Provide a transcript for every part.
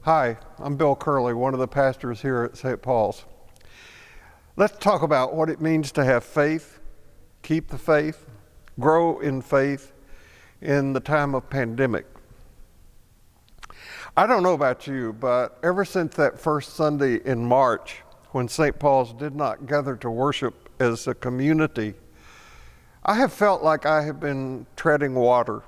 Hi, I'm Bill Kerley, one of the pastors here at St. Paul's. Let's talk about what it means to have faith, keep the faith, grow in faith in the time of pandemic. I don't know about you, but ever since that first Sunday in March, when St. Paul's did not gather to worship as a community, I have felt like I have been treading water.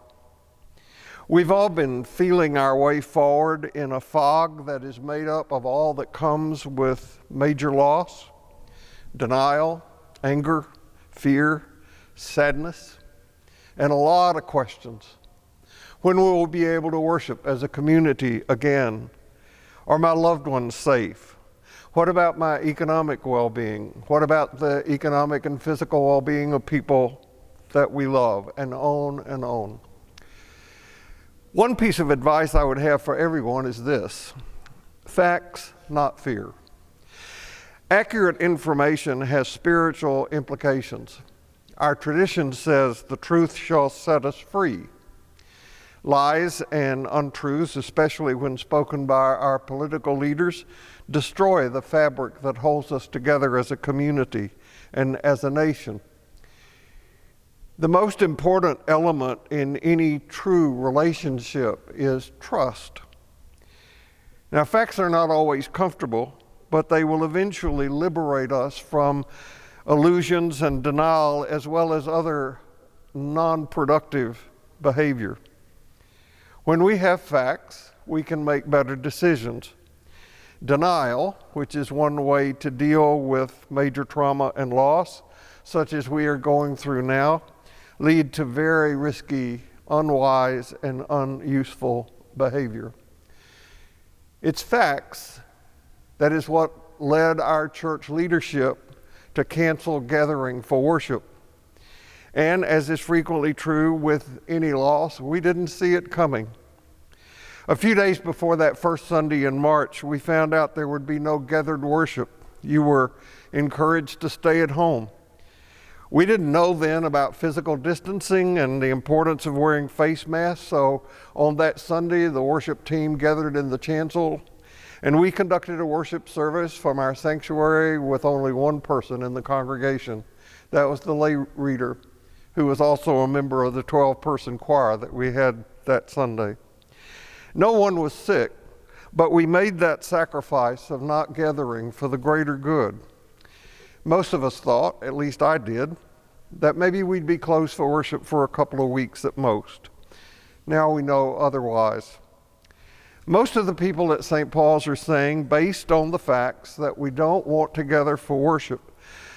We've all been feeling our way forward in a fog that is made up of all that comes with major loss, denial, anger, fear, sadness, and a lot of questions. When will we be able to worship as a community again? Are my loved ones safe? What about my economic well-being? What about the economic and physical well-being of people that we love? And on and on. One piece of advice I would have for everyone is this: facts, not fear. Accurate information has spiritual implications. Our tradition says the truth shall set us free. Lies and untruths, especially when spoken by our political leaders, destroy the fabric that holds us together as a community and as a nation. The most important element in any true relationship is trust. Now, facts are not always comfortable, but they will eventually liberate us from illusions and denial, as well as other non-productive behavior. When we have facts, we can make better decisions. Denial, which is one way to deal with major trauma and loss, such as we are going through now, lead to very risky, unwise, and unuseful behavior. It's facts that is what led our church leadership to cancel gathering for worship. And as is frequently true with any loss, we didn't see it coming. A few days before that first Sunday in March, we found out there would be no gathered worship. You were encouraged to stay at home. We didn't know then about physical distancing and the importance of wearing face masks, so on that Sunday, the worship team gathered in the chancel, and we conducted a worship service from our sanctuary with only one person in the congregation. That was the lay reader, who was also a member of the 12-person choir that we had that Sunday. No one was sick, but we made that sacrifice of not gathering for the greater good. Most of us thought, at least I did, that maybe we'd be closed for worship for a couple of weeks at most. Now we know otherwise. Most of the people at St. Paul's are saying, based on the facts, that we don't want to gather for worship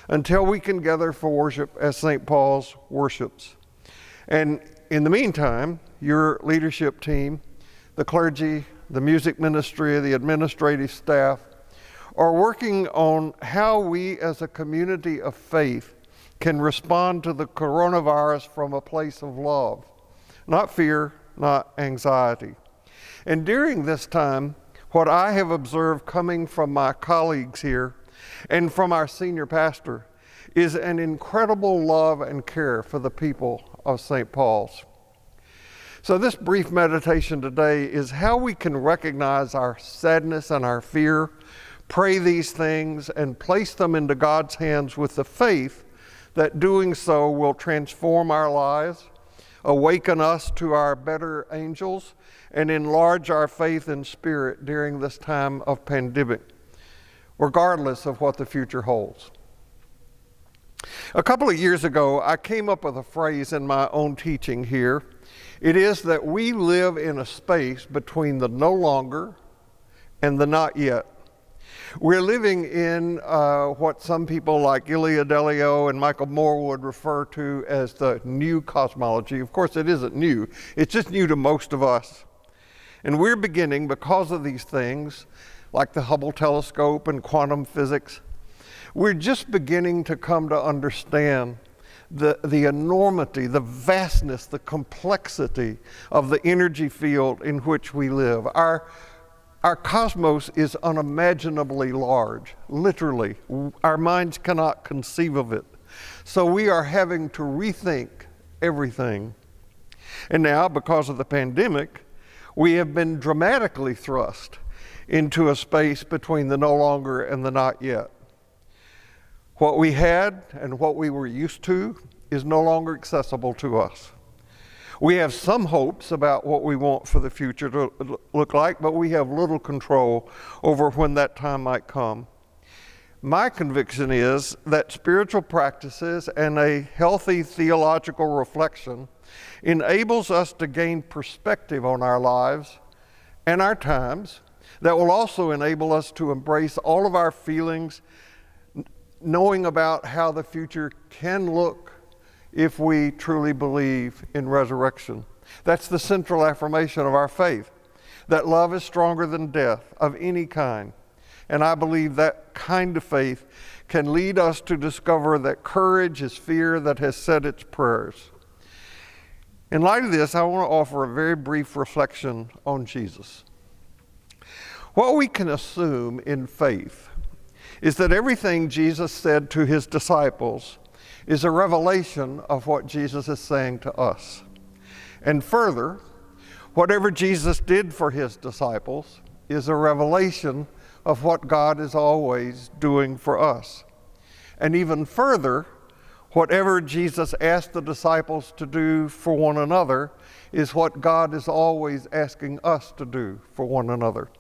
until we can gather for worship as St. Paul's worships. And in the meantime, your leadership team, the clergy, the music ministry, the administrative staff, are working on how we as a community of faith can respond to the coronavirus from a place of love, not fear, not anxiety. And during this time, what I have observed coming from my colleagues here and from our senior pastor is an incredible love and care for the people of St. Paul's. So this brief meditation today is how we can recognize our sadness and our fear, pray these things, and place them into God's hands with the faith that doing so will transform our lives, awaken us to our better angels, and enlarge our faith and spirit during this time of pandemic, regardless of what the future holds. A couple of years ago, I came up with a phrase in my own teaching here. It is that we live in a space between the no longer and the not yet. We're living in what some people like Ilya Delio and Michael Moore would refer to as the new cosmology. Of course, it isn't new. It's just new to most of us. And we're beginning, because of these things, like the Hubble telescope and quantum physics, we're just beginning to come to understand the enormity, the vastness, the complexity of the energy field in which we live. Our cosmos is unimaginably large, literally. Our minds cannot conceive of it. So we are having to rethink everything. And now, because of the pandemic, we have been dramatically thrust into a space between the no longer and the not yet. What we had and what we were used to is no longer accessible to us. We have some hopes about what we want for the future to look like, but we have little control over when that time might come. My conviction is that spiritual practices and a healthy theological reflection enables us to gain perspective on our lives and our times that will also enable us to embrace all of our feelings, knowing about how the future can look if we truly believe in resurrection. That's the central affirmation of our faith, that love is stronger than death of any kind. And I believe that kind of faith can lead us to discover that courage is fear that has said its prayers. In light of this, I want to offer a very brief reflection on Jesus. What we can assume in faith is that everything Jesus said to his disciples is a revelation of what Jesus is saying to us. And further, whatever Jesus did for his disciples is a revelation of what God is always doing for us. And even further, whatever Jesus asked the disciples to do for one another is what God is always asking us to do for one another.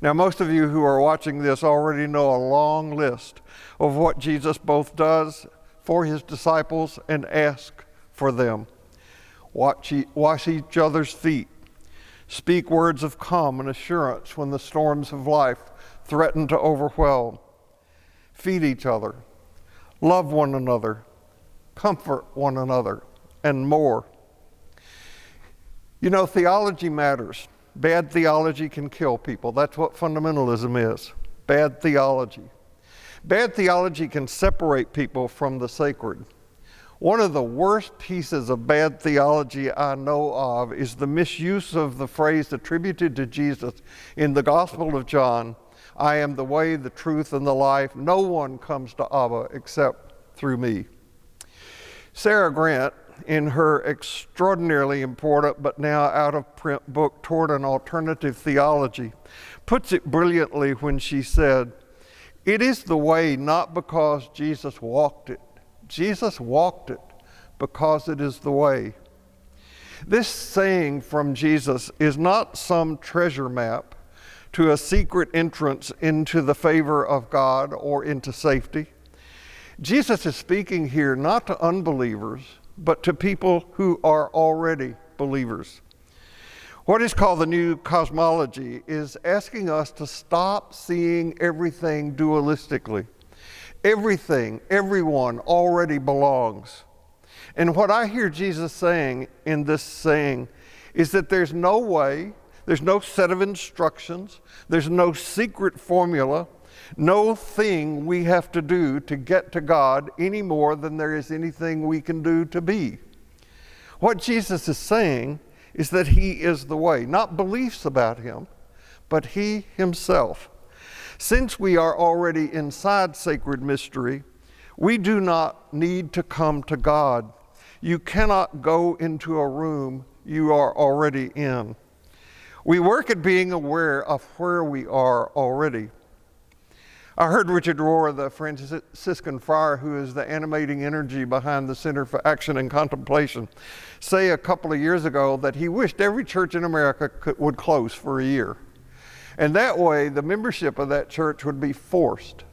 Now, most of you who are watching this already know a long list of what Jesus both does for his disciples and ask for them. Wash each other's feet. Speak words of calm and assurance when the storms of life threaten to overwhelm. Feed each other. Love one another. Comfort one another. And more. You know, theology matters. Bad theology can kill people. That's what fundamentalism is. Bad theology. Bad theology can separate people from the sacred. One of the worst pieces of bad theology I know of is the misuse of the phrase attributed to Jesus in the Gospel of John, I am the way, the truth, and the life. No one comes to Abba except through me. Sarah Grant, in her extraordinarily important but now out-of-print book, Toward an Alternative Theology, puts it brilliantly when she said, it is the way not because Jesus walked it. Jesus walked it because it is the way. This saying from Jesus is not some treasure map to a secret entrance into the favor of God or into safety. Jesus is speaking here not to unbelievers, but to people who are already believers. What is called the new cosmology is asking us to stop seeing everything dualistically. Everything, everyone already belongs. And what I hear Jesus saying in this saying is that there's no way, there's no set of instructions, there's no secret formula, no thing we have to do to get to God any more than there is anything we can do to be. What Jesus is saying is that he is the way, not beliefs about him, but he himself. Since we are already inside sacred mystery, we do not need to come to God. You cannot go into a room you are already in. We work at being aware of where we are already. I heard Richard Rohr, the Franciscan friar who is the animating energy behind the Center for Action and Contemplation, say a couple of years ago that he wished every church in America would close for a year. And that way, the membership of that church would be forced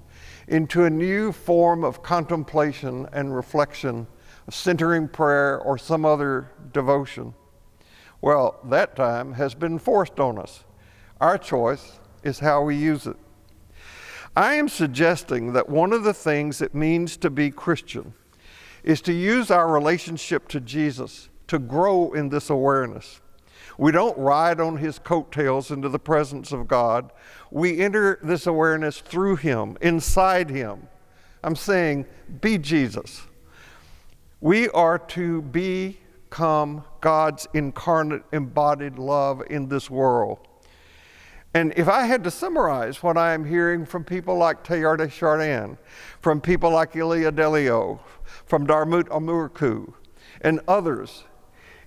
into a new form of contemplation and reflection, of centering prayer or some other devotion. Well, that time has been forced on us. Our choice is how we use it. I am suggesting that one of the things it means to be Christian is to use our relationship to Jesus to grow in this awareness. We don't ride on his coattails into the presence of God. We enter this awareness through him, inside him. I'm saying, be Jesus. We are to become God's incarnate, embodied love in this world. And if I had to summarize what I am hearing from people like Teilhard de Chardin, from people like Ilia Delio, from Darmut Amurku, and others,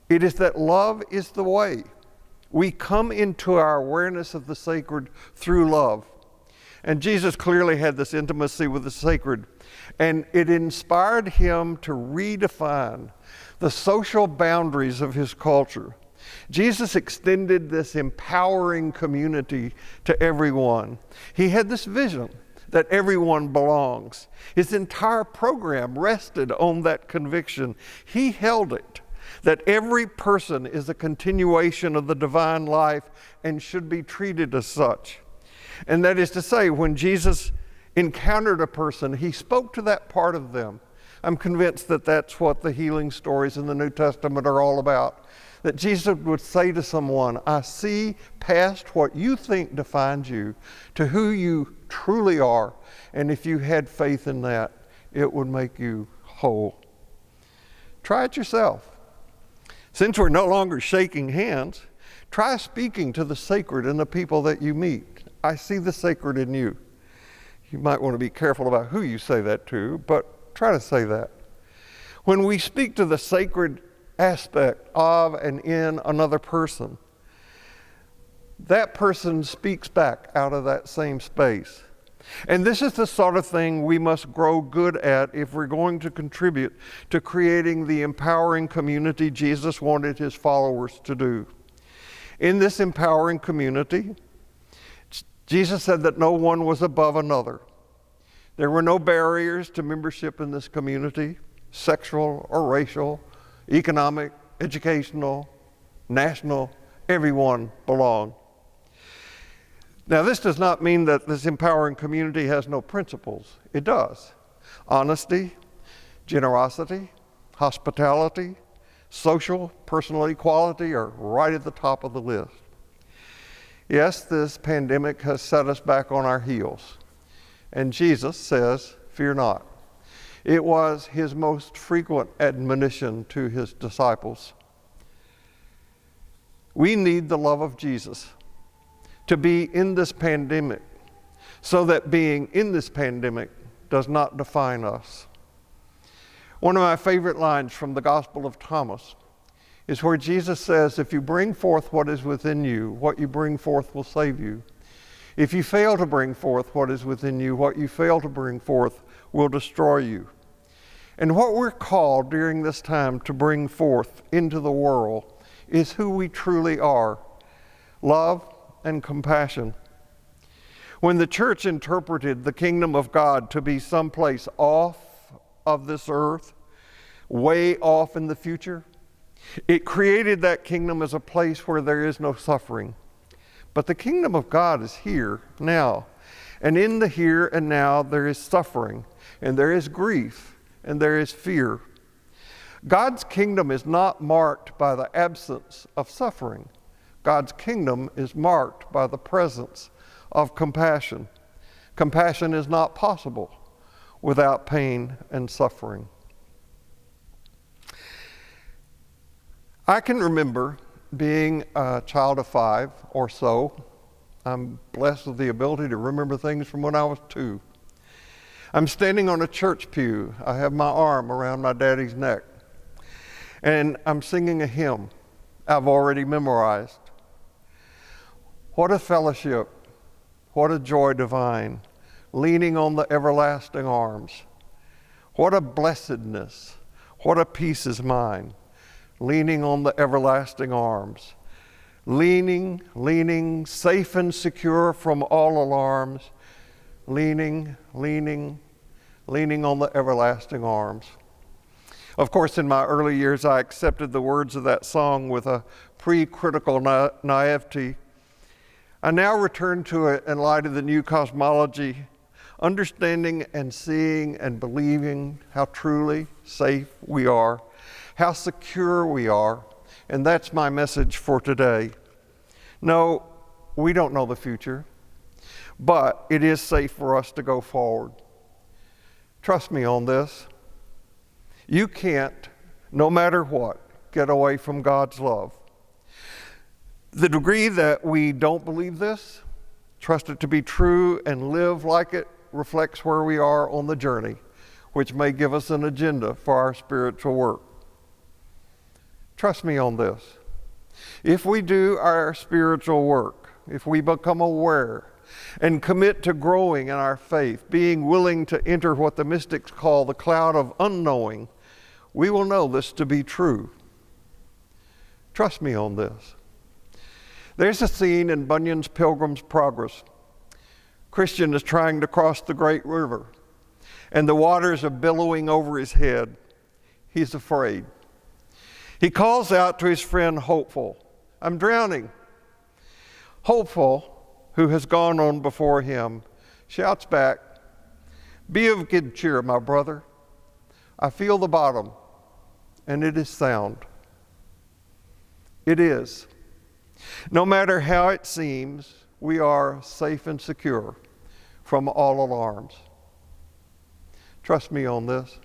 it is that love is the way. We come into our awareness of the sacred through love. And Jesus clearly had this intimacy with the sacred, and it inspired him to redefine the social boundaries of his culture. Jesus extended this empowering community to everyone. He had this vision that everyone belongs. His entire program rested on that conviction. He held it, that every person is a continuation of the divine life and should be treated as such. And that is to say, when Jesus encountered a person, he spoke to that part of them. I'm convinced that that's what the healing stories in the New Testament are all about. That Jesus would say to someone, I see past what you think defines you to who you truly are. And if you had faith in that, it would make you whole. Try it yourself. Since we're no longer shaking hands, try speaking to the sacred in the people that you meet. I see the sacred in you. You might want to be careful about who you say that to, but try to say that. When we speak to the sacred aspect of and in another person, that person speaks back out of that same space. And this is the sort of thing we must grow good at if we're going to contribute to creating the empowering community Jesus wanted his followers to do. In this empowering community, Jesus said that no one was above another. There were no barriers to membership in this community, sexual or racial, economic, educational, national, everyone belonged. Now, this does not mean that this empowering community has no principles. It does. Honesty, generosity, hospitality, social, personal equality are right at the top of the list. Yes, this pandemic has set us back on our heels. And Jesus says, fear not. It was his most frequent admonition to his disciples. We need the love of Jesus to be in this pandemic so that being in this pandemic does not define us. One of my favorite lines from the Gospel of Thomas is where Jesus says, if you bring forth what is within you, what you bring forth will save you. If you fail to bring forth what is within you, what you fail to bring forth will destroy you. And what we're called during this time to bring forth into the world is who we truly are, love and compassion. When the church interpreted the kingdom of God to be someplace off of this earth, way off in the future, it created that kingdom as a place where there is no suffering. But the kingdom of God is here now. And in the here and now, there is suffering, and there is grief, and there is fear. God's kingdom is not marked by the absence of suffering. God's kingdom is marked by the presence of compassion. Compassion is not possible without pain and suffering. I can remember being a child of 5 or so. I'm blessed with the ability to remember things from when I was 2. I'm standing on a church pew. I have my arm around my daddy's neck. And I'm singing a hymn I've already memorized. What a fellowship, what a joy divine, leaning on the everlasting arms. What a blessedness, what a peace is mine, leaning on the everlasting arms. Leaning, safe and secure from all alarms, leaning on the everlasting arms. Of course, in my early years, I accepted the words of that song with a pre-critical naivety. I now return to it in light of the new cosmology, understanding and seeing and believing how truly safe we are, how secure we are, and that's my message for today. No, we don't know the future, but it is safe for us to go forward. Trust me on this. You can't, no matter what, get away from God's love. The degree that we don't believe this, trust it to be true, and live like it reflects where we are on the journey, which may give us an agenda for our spiritual work. Trust me on this. If we do our spiritual work, if we become aware and commit to growing in our faith, being willing to enter what the mystics call the cloud of unknowing, we will know this to be true. Trust me on this. There's a scene in Bunyan's Pilgrim's Progress. Christian is trying to cross the great river, and the waters are billowing over his head. He's afraid. He calls out to his friend Hopeful, "I'm drowning." Hopeful, who has gone on before him, shouts back, "Be of good cheer, my brother. I feel the bottom, and it is sound." It is. No matter how it seems, we are safe and secure from all alarms. Trust me on this.